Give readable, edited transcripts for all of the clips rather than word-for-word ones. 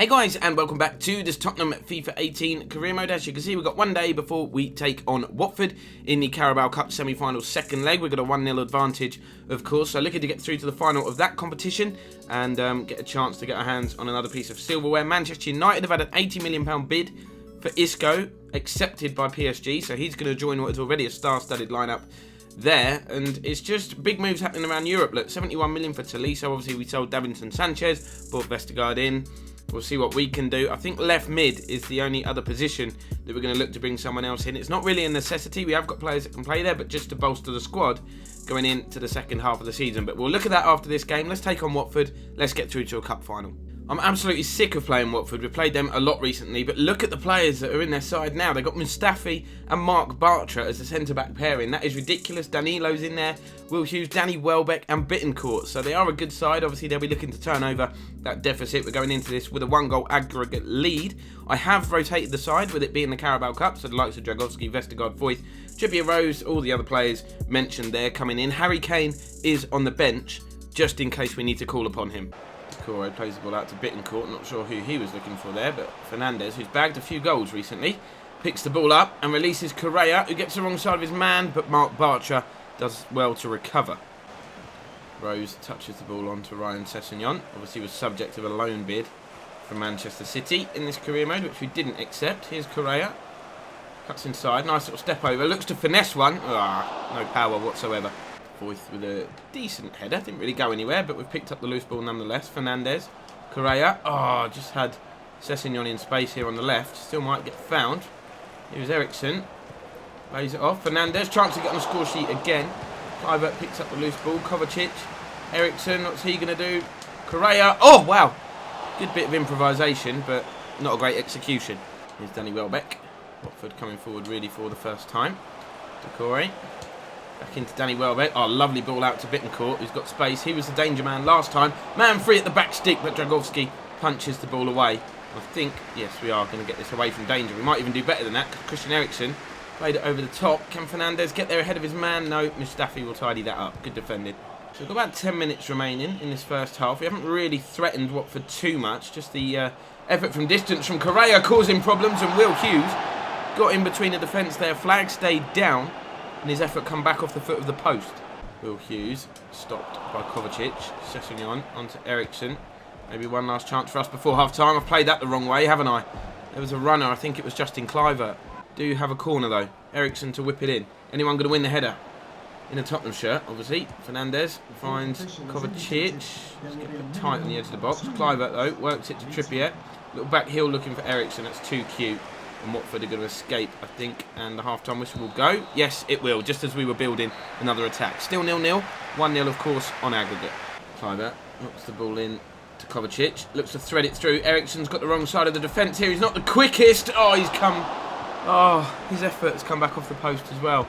Hey guys, and welcome back to this Tottenham FIFA 18 career mode. As you can see, we've got one day before we take on Watford in the Carabao Cup semi-final second leg. We've got a 1-0 advantage, of course, so looking to get through to the final of that competition and get a chance to get our hands on another piece of silverware. Manchester United have had an £80 million bid for Isco, accepted by PSG, so he's going to join what is already a star-studded lineup there, and it's just big moves happening around Europe. Look, 71 million for Tolisso. Obviously, we sold Davinson Sanchez, brought Vestergaard in. We'll see what we can do. I think left mid is the only other position that we're going to look to bring someone else in. It's not really a necessity. We have got players that can play there, but just to bolster the squad going into the second half of the season. But we'll look at that after this game. Let's take on Watford. Let's get through to a cup final. I'm absolutely sick of playing Watford. We've played them a lot recently, but look at the players that are in their side now. They've got Mustafi and Mark Bartra as the centre-back pairing. That is ridiculous. Danilo's in there, Will Hughes, Danny Welbeck and Bittencourt. So they are a good side. Obviously, they'll be looking to turn over that deficit. We're going into this with a 1-goal aggregate lead. I have rotated the side with it being the Carabao Cup, so the likes of Dragowski, Vestergaard, Foyth, Trippier, Rose, all the other players mentioned there coming in. Harry Kane is on the bench, just in case we need to call upon him. Corey plays the ball out to Bittencourt, not sure who he was looking for there, but Fernandez, who's bagged a few goals recently, picks the ball up and releases Correa, who gets the wrong side of his man, but Mark Bartra does well to recover. Rose touches the ball on to Ryan Sessegnon, obviously was subject of a loan bid from Manchester City in this career mode, which we didn't accept. Here's Correa, cuts inside, nice little step over, looks to finesse one, no power whatsoever. Foyth with a decent header, didn't really go anywhere, but we've picked up the loose ball nonetheless. Fernandez, Correa, just had Sessegnon in space here on the left, still might get found. Here's Ericsson, lays it off. Fernandez, chance to get on the score sheet again. Kluivert picks up the loose ball. Kovacic, Ericsson, what's he going to do? Correa, oh wow, good bit of improvisation, but not a great execution. Here's Danny Welbeck, Watford coming forward really for the first time. Decore. Back into Danny Welbeck. Lovely ball out to Bittencourt, who's got space. He was the danger man last time. Man free at the back stick, but Dragowski punches the ball away. I think, yes, we are going to get this away from danger. We might even do better than that, because Christian Eriksen played it over the top. Can Fernandez get there ahead of his man? No, Mustafi will tidy that up. Good defended. So we've got about 10 minutes remaining in this first half. We haven't really threatened Watford too much. Just the effort from distance from Correa causing problems, and Will Hughes got in between the defence there. Flag stayed down, and his effort come back off the foot of the post. Will Hughes stopped by Kovacic. Sessegnon onto Ericsson. Maybe one last chance for us before half-time. I've played that the wrong way, haven't I? There was a runner. I think it was Justin Kluivert. Do have a corner, though. Ericsson to whip it in. Anyone going to win the header? In a Tottenham shirt, obviously. Fernandez finds Kovacic. Let's get a bit tight on the edge of the box. Kluivert, though, works it to Trippier. Little back heel looking for Ericsson. That's too cute. And Watford are going to escape, I think, and the half-time whistle will go. Yes, it will, just as we were building another attack. Still 0-0, 1-0, of course, on aggregate. Kluivert knocks the ball in to Kovacic, looks to thread it through. Ericsson's got the wrong side of the defence here. He's not the quickest. His effort's come back off the post as well.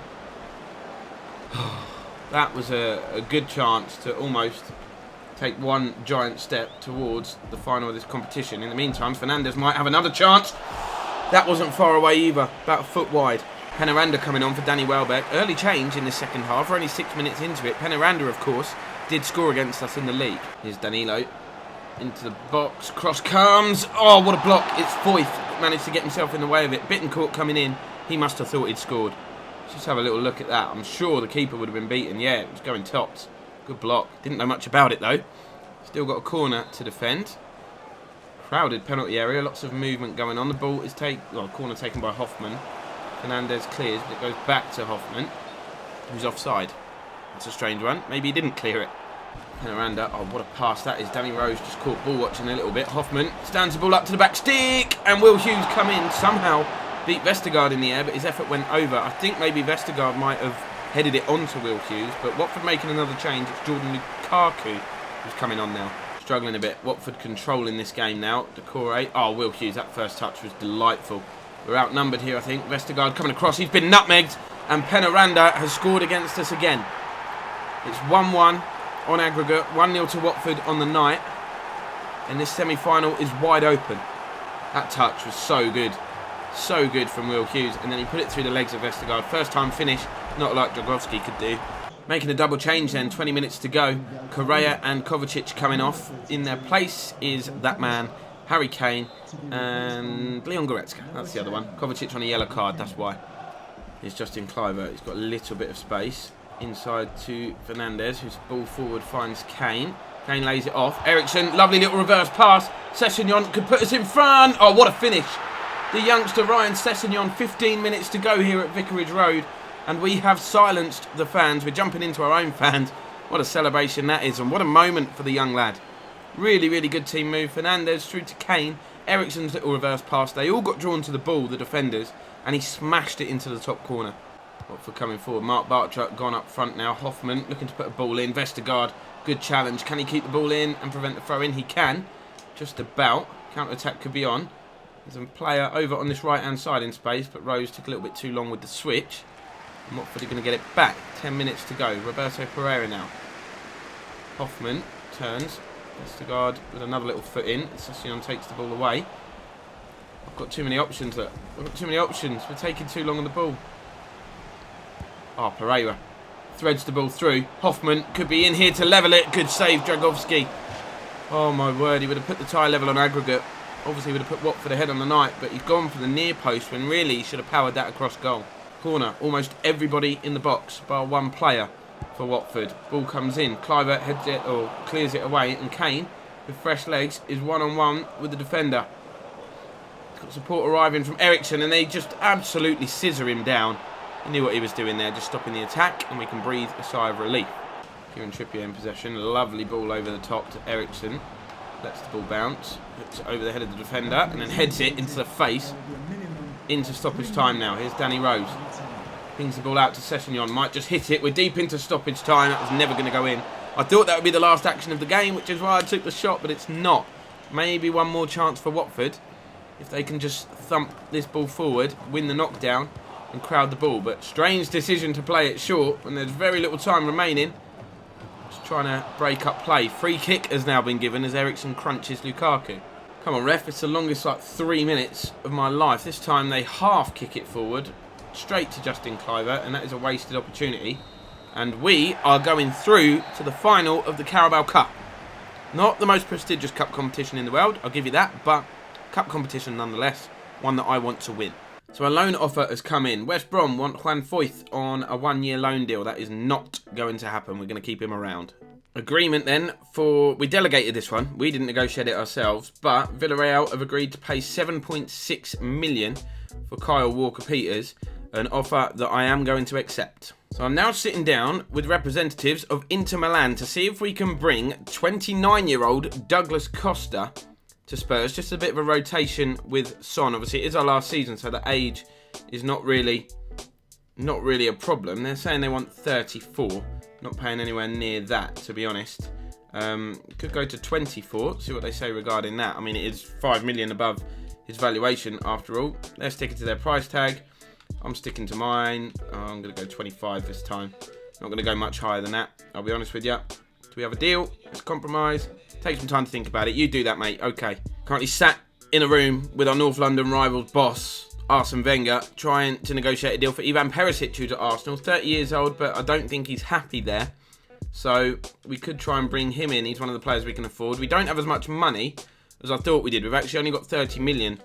That was a good chance to almost take one giant step towards the final of this competition. In the meantime, Fernandez might have another chance. That wasn't far away either, about a foot wide. Penaranda coming on for Danny Welbeck. Early change in the second half, we're only 6 minutes into it. Penaranda, of course, did score against us in the league. Here's Danilo into the box. Cross comes. Oh, what a block. It's Foyth that managed to get himself in the way of it. Bittencourt coming in. He must have thought he'd scored. Let's just have a little look at that. I'm sure the keeper would have been beaten. Yeah, it was going tops. Good block. Didn't know much about it, though. Still got a corner to defend. Crowded penalty area, lots of movement going on. The ball is corner taken by Hoffman. Fernandez clears, but it goes back to Hoffman, who's offside. That's a strange one. Maybe he didn't clear it. Penaranda, what a pass that is. Danny Rose just caught ball watching a little bit. Hoffman stands the ball up to the back stick, and Will Hughes come in, somehow beat Vestergaard in the air, but his effort went over. I think maybe Vestergaard might have headed it onto Will Hughes, but Watford making another change. It's Jordan Lukaku who's coming on now. Struggling a bit. Watford controlling this game now. Decore. Will Hughes, that first touch was delightful. We're outnumbered here, I think. Vestergaard coming across. He's been nutmegged. And Penaranda has scored against us again. It's 1-1 on aggregate. 1-0 to Watford on the night. And this semi-final is wide open. That touch was so good. So good from Will Hughes. And then he put it through the legs of Vestergaard. First time finish. Not like Dragowski could do. Making a double change then, 20 minutes to go. Correa and Kovacic coming off. In their place is that man, Harry Kane and Leon Goretzka. That's the other one. Kovacic on a yellow card, that's why. Here's Justin Kluivert. He's got a little bit of space. Inside to Fernandes, whose ball forward finds Kane. Kane lays it off. Eriksen, lovely little reverse pass. Sessegnon could put us in front. Oh, what a finish. The youngster Ryan Sessegnon, 15 minutes to go here at Vicarage Road. And we have silenced the fans. We're jumping into our own fans. What a celebration that is. And what a moment for the young lad. Really, really good team move. Fernandes through to Kane. Eriksen's little reverse pass. They all got drawn to the ball, the defenders. And he smashed it into the top corner. Watford coming forward. Mark Bartra gone up front now. Hoffman looking to put a ball in. Vestergaard, good challenge. Can he keep the ball in and prevent the throw in? He can. Just about. Counter-attack could be on. There's a player over on this right-hand side in space, but Rose took a little bit too long with the switch. And Watford are going to get it back. 10 minutes to go. Roberto Pereira now. Hoffman turns. Vestergaard with another little foot in. Sessegnon takes the ball away. I've got too many options. Look. I've got too many options. We're taking too long on the ball. Oh, Pereira threads the ball through. Hoffman could be in here to level it. Good save, Dragowski. Oh my word, he would have put the tie level on aggregate. Obviously, he would have put Watford ahead on the night, but he's gone for the near post when really he should have powered that across goal. Corner, almost everybody in the box, bar one player for Watford. Ball comes in. Kluivert heads it or clears it away, and Kane, with fresh legs, is one-on-one with the defender. He's got support arriving from Eriksen, and they just absolutely scissor him down. He knew what he was doing there, just stopping the attack, and we can breathe a sigh of relief. Kieran Trippier in possession. Lovely ball over the top to Eriksen. Lets the ball bounce. Puts it over the head of the defender, and then heads it into the face. Into stoppage time now. Here's Danny Rose. Pings the ball out to Sessegnon. Might just hit it. We're deep into stoppage time. That was never going to go in. I thought that would be the last action of the game, which is why I took the shot, but it's not. Maybe one more chance for Watford. If they can just thump this ball forward, win the knockdown, and crowd the ball. But strange decision to play it short when there's very little time remaining. Just trying to break up play. Free kick has now been given as Eriksen crunches Lukaku. Come on, ref. It's the longest 3 minutes of my life. This time they half kick it forward straight to Justin Kluivert, and that is a wasted opportunity. And we are going through to the final of the Carabao Cup. Not the most prestigious cup competition in the world, I'll give you that, but cup competition nonetheless. One that I want to win. So a loan offer has come in. West Brom want Juan Foyth on a 1-year loan deal. That is not going to happen. We're going to keep him around. Agreement then for... We delegated this one. We didn't negotiate it ourselves. But Villarreal have agreed to pay $7.6 million for Kyle Walker-Peters. An offer that I am going to accept. So I'm now sitting down with representatives of Inter Milan to see if we can bring 29-year-old Douglas Costa to Spurs. Just a bit of a rotation with Son. Obviously, it is our last season, so the age is not really a problem. They're saying they want 34. Not paying anywhere near that, to be honest. Could go to 24. See what they say regarding that. I mean, it is $5 million above his valuation after all. They're sticking to their price tag. I'm sticking to mine. I'm going to go 25 this time. Not going to go much higher than that. I'll be honest with you. Do we have a deal? Let's compromise. Take some time to think about it. You do that, mate. Okay. Currently sat in a room with our North London rivals boss, Arsene Wenger, trying to negotiate a deal for Ivan Perisic, who's at Arsenal. 30 years old, but I don't think he's happy there. So we could try and bring him in. He's one of the players we can afford. We don't have as much money as I thought we did. We've actually only got 30 million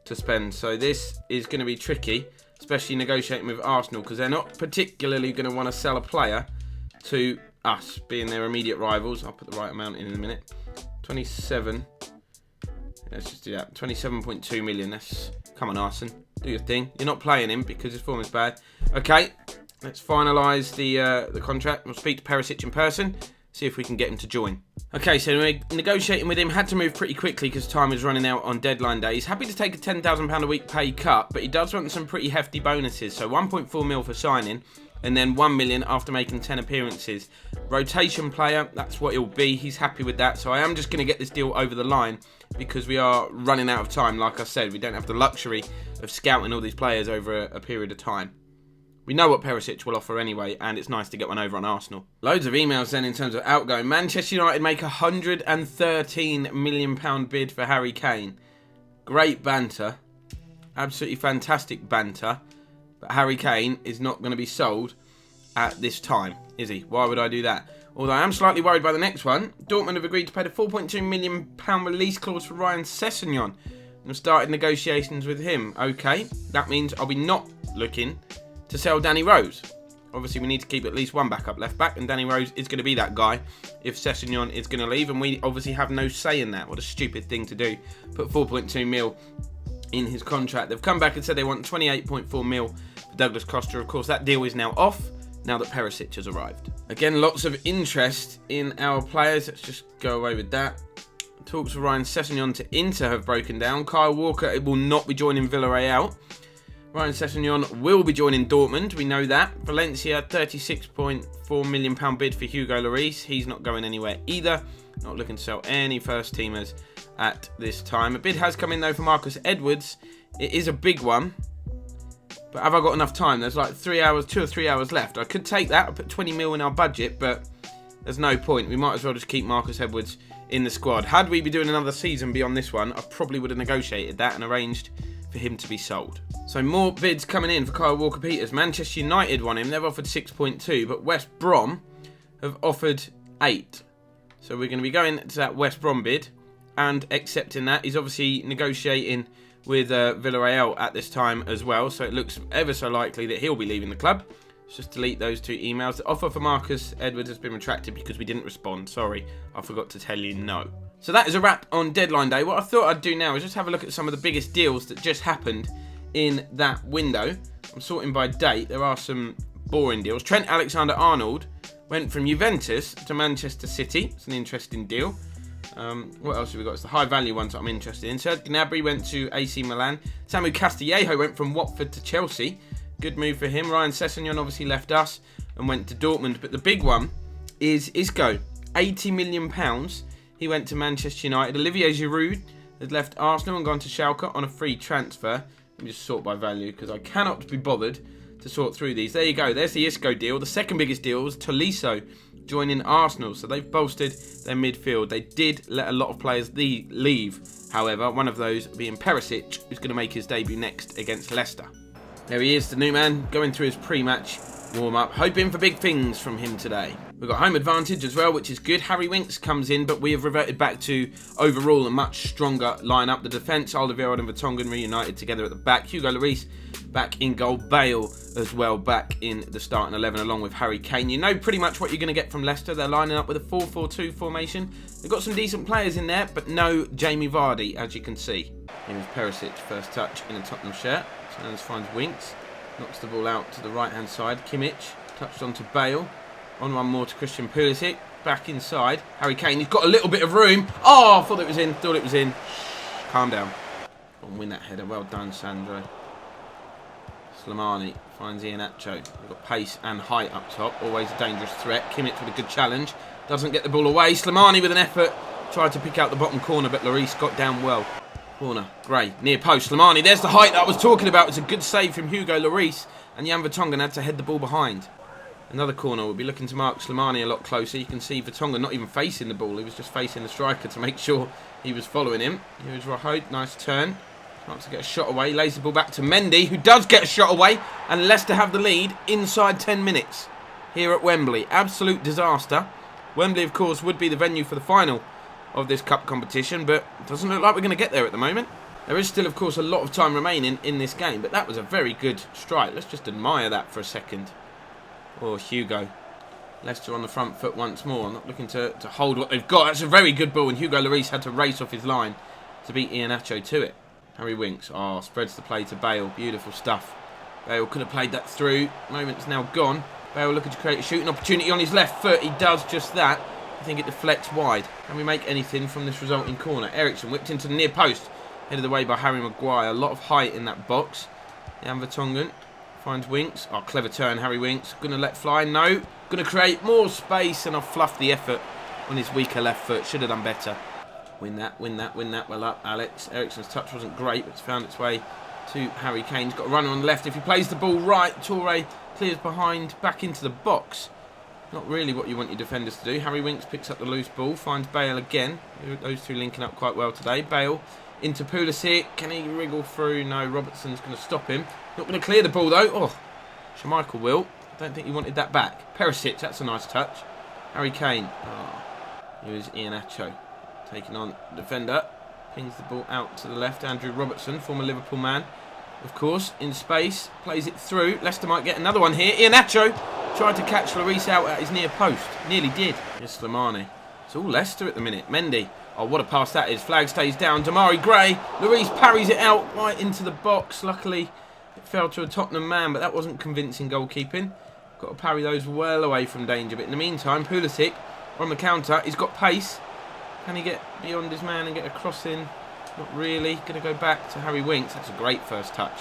to spend. So this is going to be tricky, especially negotiating with Arsenal, because they're not particularly going to want to sell a player to us, being their immediate rivals. I'll put the right amount in a minute. 27. Let's just do that. 27.2 million. That's... Come on, Arsene. Do your thing. You're not playing him because his form is bad. Okay. Let's finalise the contract. We'll speak to Perisic in person. See if we can get him to join. Okay, so we're negotiating with him. Had to move pretty quickly because time is running out on deadline day. He's happy to take a £10,000 a week pay cut, but he does want some pretty hefty bonuses. So 1.4 mil for signing, and then 1 million after making 10 appearances. Rotation player, that's what he'll be. He's happy with that. So I am just going to get this deal over the line because we are running out of time. Like I said, we don't have the luxury of scouting all these players over a period of time. We know what Perisic will offer anyway, and it's nice to get one over on Arsenal. Loads of emails then in terms of outgoing. Manchester United make a £113 million bid for Harry Kane. Great banter. Absolutely fantastic banter. But Harry Kane is not going to be sold at this time, is he? Why would I do that? Although I am slightly worried by the next one. Dortmund have agreed to pay the £4.2 million release clause for Ryan Sessegnon and have started negotiations with him. Okay, that means I'll be not looking to sell Danny Rose. Obviously, we need to keep at least one backup left back, and Danny Rose is going to be that guy if Sessegnon is going to leave, and we obviously have no say in that. What a stupid thing to do. Put 4.2 mil in his contract. They've come back and said they want 28.4 mil for Douglas Costa. Of course, that deal is now off now that Perisic has arrived. Again, lots of interest in our players. Let's just go away with that. Talks for Ryan Sessegnon to Inter have broken down. Kyle Walker will not be joining Villarreal. Ryan Sessegnon will be joining Dortmund, we know that. Valencia, £36.4 million bid for Hugo Lloris. He's not going anywhere either. Not looking to sell any first teamers at this time. A bid has come in though for Marcus Edwards. It is a big one. But have I got enough time? There's like 2 or 3 hours left. I could take that. I put 20 mil in our budget, but there's no point. We might as well just keep Marcus Edwards in the squad. Had we be doing another season beyond this one, I probably would have negotiated that and arranged for him to be sold. So more bids coming in for Kyle Walker-Peters. Manchester United want him. They've offered 6.2, but West Brom have offered 8. So we're going to be going to that West Brom bid and accepting that. He's obviously negotiating with Villarreal at this time as well, so it looks ever so likely that he'll be leaving the club. Let's just delete those 2 emails. The offer for Marcus Edwards has been retracted because we didn't respond. Sorry, I forgot to tell you no. So that is a wrap on deadline day. What I thought I'd do now is just have a look at some of the biggest deals that just happened in that window. I'm sorting by date. There are some boring deals. Trent Alexander-Arnold went from Juventus to Manchester City. It's an interesting deal. What else have we got? It's the high value ones that I'm interested in. Serge Gnabry went to AC Milan. Samu Castillejo went from Watford to Chelsea. Good move for him. Ryan Sessegnon obviously left us and went to Dortmund. But the big one is Isco. £80 million. He went to Manchester United. Olivier Giroud has left Arsenal and gone to Schalke on a free transfer. Let me just sort by value because I cannot be bothered to sort through these. There you go. There's the Isco deal. The second biggest deal was Tolisso joining Arsenal. So they've bolstered their midfield. They did let a lot of players leave. However, one of those being Perisic, who's going to make his debut next against Leicester. There he is, the new man, going through his pre-match warm-up. Hoping for big things from him today. We've got home advantage as well, which is good. Harry Winks comes in, but we have reverted back to overall a much stronger lineup. The defence, Alderweireld and Vertonghen reunited together at the back. Hugo Lloris back in goal. Bale as well back in the starting 11 along with Harry Kane. You know pretty much what you're going to get from Leicester. They're lining up with a 4-4-2 formation. They've got some decent players in there, but no Jamie Vardy, as you can see. Here's Perisic, first touch in a Tottenham shirt. Sands finds Winks. Knocks the ball out to the right-hand side. Kimmich touched onto Bale. On one more to Christian Pulisic. Back inside. Harry Kane. He's got a little bit of room. Oh, I thought it was in. Thought it was in. Calm down. Go and win that header. Well done, Sandro. Slimani finds Iheanacho. We've got pace and height up top. Always a dangerous threat. Kimmich with a good challenge. Doesn't get the ball away. Slimani with an effort. Tried to pick out the bottom corner, but Lloris got down well. Corner. Gray. Near post. Slimani. There's the height that I was talking about. It's a good save from Hugo Lloris. And Jan Vertonghen had to head the ball behind. Another corner. We'll be looking to mark Slimani a lot closer. You can see Vertonghen not even facing the ball. He was just facing the striker to make sure he was following him. Here's Rahout. Nice turn. Tries to get a shot away. Lays the ball back to Mendy, who does get a shot away. And Leicester have the lead inside 10 minutes here at Wembley. Absolute disaster. Wembley, of course, would be the venue for the final of this cup competition, but it doesn't look like we're going to get there at the moment. There is still, of course, a lot of time remaining in this game, but that was a very good strike. Let's just admire that for a second. Oh, Hugo. Leicester on the front foot once more. Not looking to hold what they've got. That's a very good ball, and Hugo Lloris had to race off his line to beat Iheanacho to it. Harry Winks. Oh, spreads the play to Bale. Beautiful stuff. Bale could have played that through. Moment's now gone. Bale looking to create a shooting opportunity on his left foot. He does just that. I think it deflects wide. Can we make anything from this resulting corner? Ericsson whipped into the near post. Headed away by Harry Maguire. A lot of height in that box. Jan Vertonghen finds Winks. Oh, clever turn, Harry Winks. Going to let fly. No. Going to create more space, and I've fluffed the effort on his weaker left foot. Should have done better. Win that, win that, win that. Well up, Alex. Ericsson's touch wasn't great, but it's found its way to Harry Kane. He's got a runner on the left. If he plays the ball right, Toure clears behind, back into the box. Not really what you want your defenders to do. Harry Winks picks up the loose ball, finds Bale again. Those two linking up quite well today. Bale into Pulisic. Can he wriggle through? No, Robertson's going to stop him. Not going to clear the ball though. Oh, Schmeichel will. I don't think he wanted that back. Perisic, that's a nice touch. Harry Kane. Oh, here's Iheanacho taking on the defender. Pings the ball out to the left. Andrew Robertson, former Liverpool man, of course, in space. Plays it through. Leicester might get another one here. Iheanacho tried to catch Lloris out at his near post. Nearly did. Here's Slimani. It's all Leicester at the minute. Mendy. Oh, what a pass that is. Flag stays down. Damari Gray. Lloris parries it out right into the box. Luckily, it fell to a Tottenham man, but that wasn't convincing goalkeeping. Got to parry those well away from danger. But in the meantime, Pulisic on the counter. He's got pace. Can he get beyond his man and get a cross in? Not really. Going to go back to Harry Winks. That's a great first touch.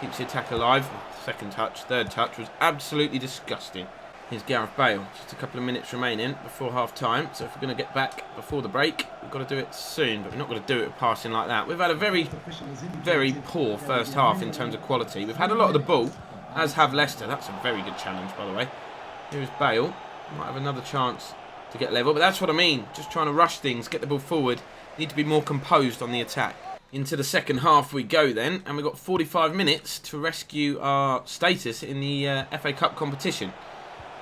Keeps the attack alive. Second touch, third touch was absolutely disgusting. Here's Gareth Bale. Just a couple of minutes remaining before half time. So if we're going to get back before the break, we've got to do it soon. But we're not going to do it with passing like that. We've had a very, very poor first half in terms of quality. We've had a lot of the ball, as have Leicester. That's a very good challenge, by the way. Here's Bale. Might have another chance to get level, but that's what I mean. Just trying to rush things, get the ball forward. Need to be more composed on the attack. Into the second half we go then, and we've got 45 minutes to rescue our status in the FA Cup competition.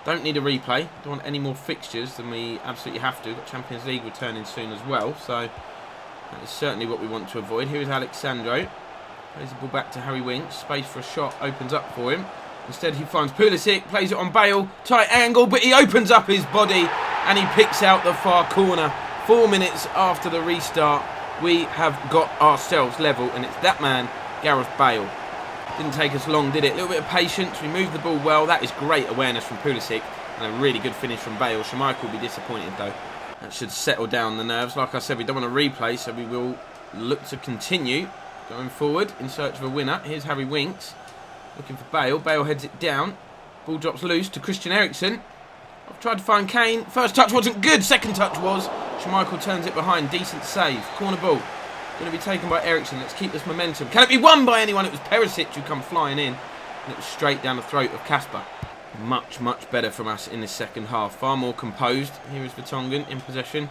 Don't need a replay. Don't want any more fixtures than we absolutely have to. Got Champions League returning soon as well, so that is certainly what we want to avoid. Here is Alexandro. Plays the ball back to Harry Winks. Space for a shot opens up for him. Instead he finds Pulisic, plays it on Bale. Tight angle, but he opens up his body and he picks out the far corner. 4 minutes after the restart, we have got ourselves level, and it's that man, Gareth Bale. Didn't take us long, did it? A little bit of patience. We moved the ball well. That is great awareness from Pulisic and a really good finish from Bale. Schmeichel will be disappointed though. That should settle down the nerves. Like I said, we don't want to replay, so we will look to continue going forward in search of a winner. Here's Harry Winks looking for Bale. Bale heads it down. Ball drops loose to Christian Eriksen. I've tried to find Kane. First touch wasn't good. Second touch was. Schmeichel turns it behind. Decent save. Corner ball. Going to be taken by Eriksen. Let's keep this momentum. Can it be won by anyone? It was Perisic who come flying in. And it was straight down the throat of Kasper. Much, much better from us in this second half. Far more composed. Here is Vertonghen in possession.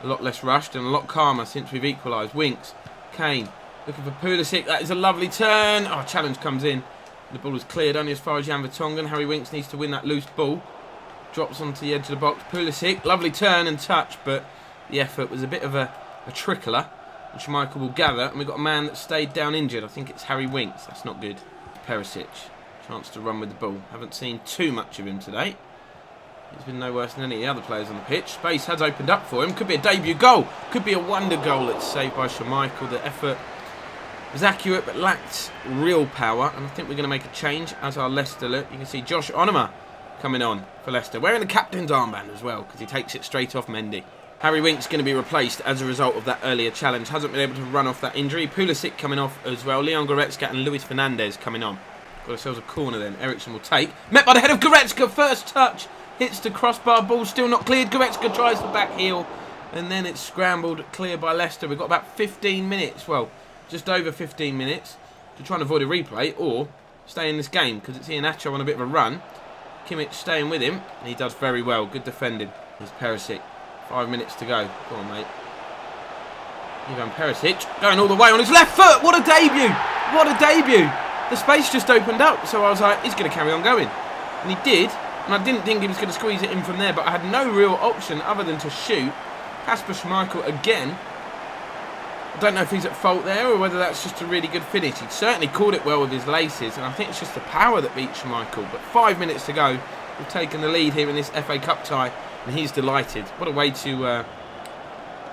A lot less rushed and a lot calmer since we've equalised. Winks. Kane. Looking for Pulisic. That is a lovely turn. Oh, challenge comes in. The ball is cleared only as far as Jan Vertonghen. Harry Winks needs to win that loose ball. Drops onto the edge of the box. Pulisic. Lovely turn and touch, but the effort was a bit of a trickler. And Schmeichel will gather. And we've got a man that stayed down injured. I think it's Harry Winks. That's not good. Perisic. Chance to run with the ball. Haven't seen too much of him today. He's been no worse than any of the other players on the pitch. Space has opened up for him. Could be a debut goal. Could be a wonder goal that's saved by Schmeichel. The effort was accurate but lacked real power. And I think we're going to make a change as our Leicester look. You can see Josh Onoma coming on for Leicester. Wearing the captain's armband as well because he takes it straight off Mendy. Harry Winks going to be replaced as a result of that earlier challenge. Hasn't been able to run off that injury. Pulisic coming off as well. Leon Goretzka and Luis Fernandes coming on. Got ourselves a corner then. Eriksen will take. Met by the head of Goretzka. First touch. Hits the crossbar. Ball still not cleared. Goretzka tries the back heel. And then it's scrambled. Clear by Leicester. We've got about 15 minutes. Well, just over 15 minutes to try and avoid a replay or stay in this game because it's Iheanacho on a bit of a run. Kimmich staying with him. And he does very well. Good defending. Here's Perisic. 5 minutes to go. Go on, mate. Ivan Perisic going all the way on his left foot. What a debut. What a debut. The space just opened up. So I was like, he's going to carry on going. And he did. And I didn't think he was going to squeeze it in from there. But I had no real option other than to shoot. Kasper Schmeichel again. I don't know if he's at fault there or whether that's just a really good finish. He certainly caught it well with his laces. And I think it's just the power that beats Schmeichel. But 5 minutes to go. We've taken the lead here in this FA Cup tie. And he's delighted. What a way to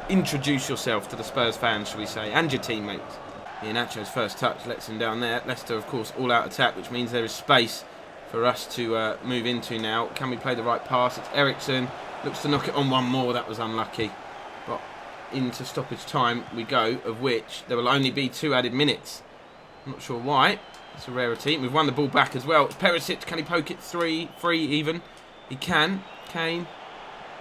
introduce yourself to the Spurs fans, shall we say, and your teammates. Iheanacho's first touch lets him down there. Leicester, of course, all-out attack, which means there is space for us to move into now. Can we play the right pass? It's Eriksen. Looks to knock it on one more. That was unlucky. But into stoppage time we go, of which there will only be 2 added minutes. I'm not sure why. It's a rarity. We've won the ball back as well. It's Perisic. Can he poke it free even? He can. Kane.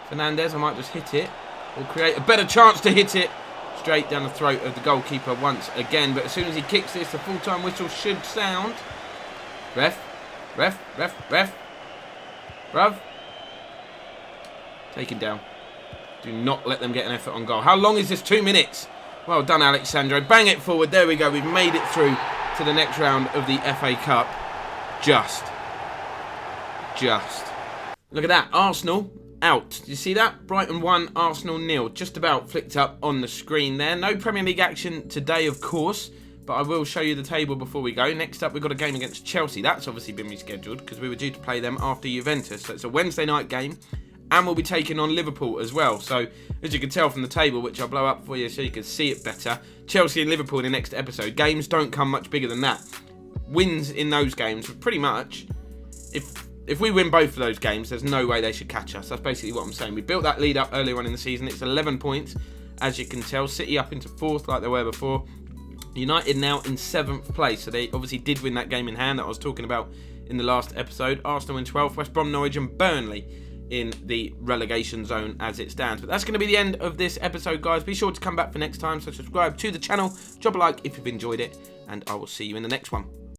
Fernandes, I might just hit it. Or create a better chance to hit it. Straight down the throat of the goalkeeper once again. But as soon as he kicks this, the full-time whistle should sound. Ref. Bruv. Take him down. Do not let them get an effort on goal. How long is this? 2 minutes. Well done, Alexandro. Bang it forward. There we go. We've made it through to the next round of the FA Cup. Just. Look at that. Arsenal out. You see that? Brighton 1, Arsenal 0. Just about flicked up on the screen there. No Premier League action today, of course, but I will show you the table before we go. Next up, we've got a game against Chelsea. That's obviously been rescheduled because we were due to play them after Juventus. So it's a Wednesday night game, and we'll be taking on Liverpool as well. So, as you can tell from the table, which I'll blow up for you so you can see it better, Chelsea and Liverpool in the next episode. Games don't come much bigger than that. Wins in those games, pretty much, if we win both of those games, there's no way they should catch us. That's basically what I'm saying. We built that lead up earlier on in the season. It's 11 points, as you can tell. City up into 4th like they were before. United now in 7th place. So they obviously did win that game in hand that I was talking about in the last episode. Arsenal in 12th, West Brom, Norwich and Burnley in the relegation zone as it stands. But that's going to be the end of this episode, guys. Be sure to come back for next time. So subscribe to the channel, drop a like if you've enjoyed it, and I will see you in the next one.